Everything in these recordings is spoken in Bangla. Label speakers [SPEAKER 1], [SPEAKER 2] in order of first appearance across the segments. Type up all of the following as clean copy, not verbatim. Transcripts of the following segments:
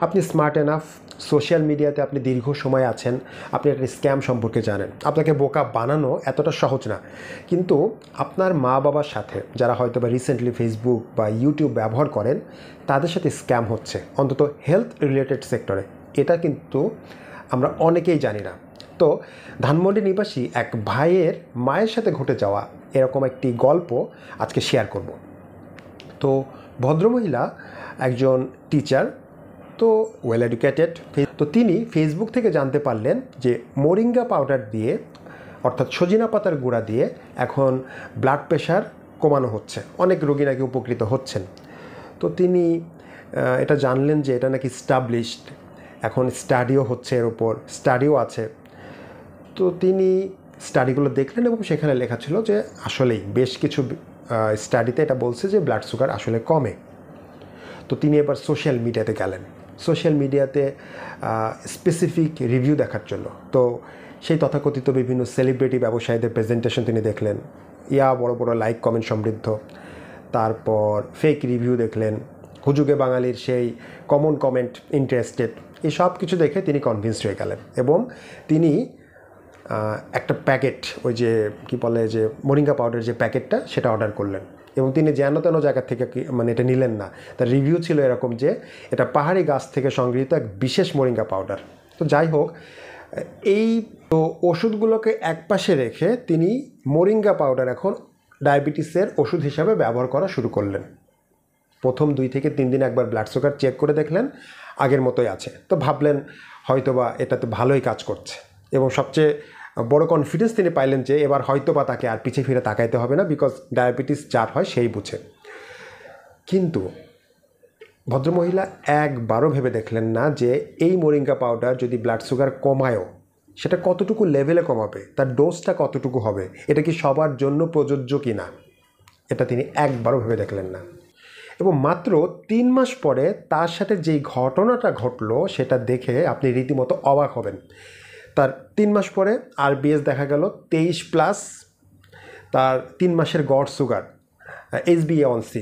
[SPEAKER 1] আপনি স্মার্ট এনাফ, সোশ্যাল মিডিয়াতে আপনি দীর্ঘ সময় আছেন, আপনি একটা স্ক্যাম সম্পর্কে জানেন। আপনাকে বোকা বানানো এতটা সহজ না, কিন্তু আপনার মা বাবার সাথে যারা হয়তো বা রিসেন্টলি ফেসবুক বা ইউটিউব ব্যবহার করেন তাদের সাথে স্ক্যাম হচ্ছে, অন্তত হেলথ রিলেটেড সেক্টরে। এটা কিন্তু আমরা অনেকেই জানি না। তো ধানমন্ডি নিবাসী এক ভাইয়ের মায়ের সাথে ঘটে যাওয়া এরকম একটি গল্প আজকে শেয়ার করব। তো ভদ্রমহিলা একজন টিচার, তো ওয়েল এডুকেটেড। তো তিনি ফেসবুক থেকে জানতে পারলেন যে মোরিঙ্গা পাউডার দিয়ে, অর্থাৎ সজিনা পাতার গুঁড়া দিয়ে এখন ব্লাড প্রেশার কমানো হচ্ছে, অনেক রোগী নাকি উপকৃত হচ্ছেন। তো তিনি এটা জানলেন যে এটা নাকি স্টাবলিশড, এখন স্টাডিও হচ্ছে, এর উপর স্টাডিও আছে। তো তিনি স্টাডিগুলো দেখলেন এবং সেখানে লেখা ছিল যে আসলেই বেশ কিছু স্টাডিতে এটা বলছে যে ব্লাড সুগার আসলে কমে। তো তিনি এবার সোশ্যাল মিডিয়াতে গেলেন, সোশ্যাল মিডিয়াতে স্পেসিফিক রিভিউ দেখার জন্য। তো সেই তথাকথিত বিভিন্ন সেলিব্রিটি ব্যবসায়ীদের প্রেজেন্টেশন তিনি দেখলেন, বড় বড় লাইক কমেন্ট সমৃদ্ধ। তারপর ফেক রিভিউ দেখলেন, হুজুগে বাঙালির সেই কমন কমেন্ট, ইন্টারেস্টেড, এই সব কিছু দেখে তিনি কনভিন্সড হয়ে গেলেন এবং তিনি একটা প্যাকেট, ওই যে কী বলে যে মোরিঙ্গা পাউডার যে প্যাকেটটা, সেটা অর্ডার করলেন। এবং তিনি যেন তেন জায়গা থেকে মানে এটা নিলেন না। তার রিভিউ ছিল এরকম যে এটা পাহাড়ি গাছ থেকে সংগৃহীত এক বিশেষ মোরিঙ্গা পাউডার। তো যাই হোক, এই তো ওষুধগুলোকে একপাশে রেখে তিনি মোরিঙ্গা পাউডার এখন ডায়াবেটিসের ওষুধ হিসাবে ব্যবহার করা শুরু করলেন। প্রথম 2 থেকে 3 দিন একবার ব্লাড সুগার চেক করে দেখলেন, আগের মতোই আছে। তো ভাবলেন হয়তোবা এটা তো ভালোই কাজ করছে, এবং সবচেয়ে বড় কনফিডেন্স তিনি পাইলেন যে এবার হয়তোবা তাকে আর পিছিয়ে ফিরে তাকাইতে হবে না, বিকজ ডায়াবেটিস যার হয় সেই বুঝে। কিন্তু ভদ্রমহিলা একবারও ভেবে দেখলেন না যে এই মোরিঙ্গা পাউডার যদি ব্লাড সুগার কমায়ও, সেটা কতটুকু লেভেলে কমাবে, তার ডোজটা কতটুকু হবে, এটা কি সবার জন্য প্রযোজ্য কি না, এটা তিনি একবারও ভেবে দেখলেন না। এবং মাত্র 3 মাস পরে তার সাথে যেই ঘটনাটা ঘটলো সেটা দেখে আপনি রীতিমতো অবাক হবেন। তার 3 মাস পরে আরবিএস দেখা গেল 23+, তার 3 মাসের গড় সুগার HbA1c,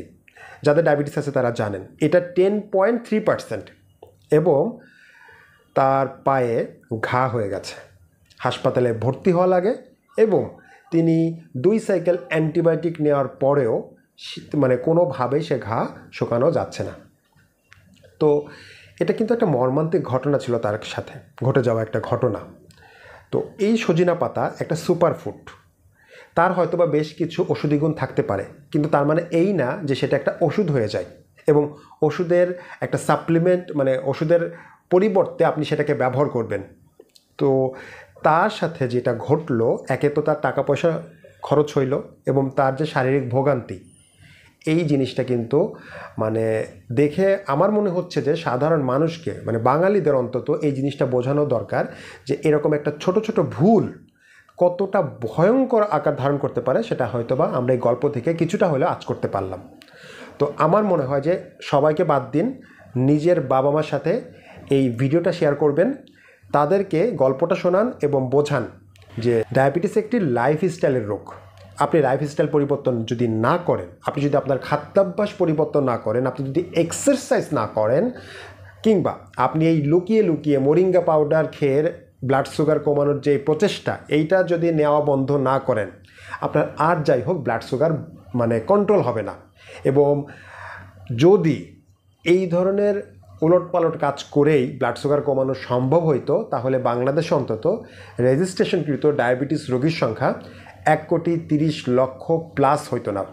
[SPEAKER 1] যাদের ডায়াবেটিস আছে তারা জানেন এটা 10.3%, এবং তার পায়ে ঘা হয়ে গেছে, হাসপাতালে ভর্তি হওয়া লাগে, এবং তিনি 2 সাইকেল অ্যান্টিবায়োটিক নেওয়ার পরেও মানে কোনোভাবেই সে ঘা শুকানো যাচ্ছে না। তো এটা কিন্তু একটা মর্মান্তিক ঘটনা ছিল, তার সাথে ঘটে যাওয়া একটা ঘটনা। তো এই সজিনা পাতা একটা সুপারফুড, তার হয়তোবা বেশ কিছু ওষুধি গুণ থাকতে পারে, কিন্তু তার মানে এই না যে সেটা একটা ওষুধ হয়ে যায়, এবং ওষুধের একটা সাপ্লিমেন্ট, মানে ওষুধের পরিবর্তে আপনি সেটাকে ব্যবহার করবেন। তো তার সাথে যেটা ঘটলো, একে তো তার টাকা পয়সা খরচ হইল, এবং তার যে শারীরিক ভোগান্তি, এই জিনিসটা কিন্তু মানে দেখে আমার মনে হচ্ছে যে সাধারণ মানুষকে, মানে বাঙালিদের অন্তত এই জিনিসটা বোঝানো দরকার যে এরকম একটা ছোট ছোট ভুল কতটা ভয়ঙ্কর আকার ধারণ করতে পারে, সেটা হয়তোবা আমরা এই গল্প থেকে কিছুটা হলেও আঁচ করতে পারলাম। তো আমার মনে হয় যে সবাইকে বাদ দিন, নিজের বাবা মার সাথে এই ভিডিওটা শেয়ার করবেন, তাদেরকে গল্পটা শোনান এবং বোঝান যে ডায়াবেটিস একটি লাইফস্টাইলের রোগ। আপনি লাইফস্টাইল পরিবর্তন যদি না করেন, আপনি যদি আপনার খাদ্যাভ্যাস পরিবর্তন না করেন, আপনি যদি এক্সারসাইজ না করেন, কিংবা আপনি এই লুকিয়ে লুকিয়ে মোরিঙ্গা পাউডার খেয়ে ব্লাড সুগার কমানোর যে প্রচেষ্টা, এইটা যদি নেওয়া বন্ধ না করেন, আপনার আর যাই হোক ব্লাড সুগার মানে কন্ট্রোল হবে না। এবং যদি এই ধরনের উলটপালট কাজ করেই ব্লাড সুগার কমানো সম্ভব হইতো, তাহলে বাংলাদেশে অন্তত রেজিস্ট্রেশনকৃত ডায়াবেটিস রোগীর সংখ্যা 1,30,00,000+ হইতো না।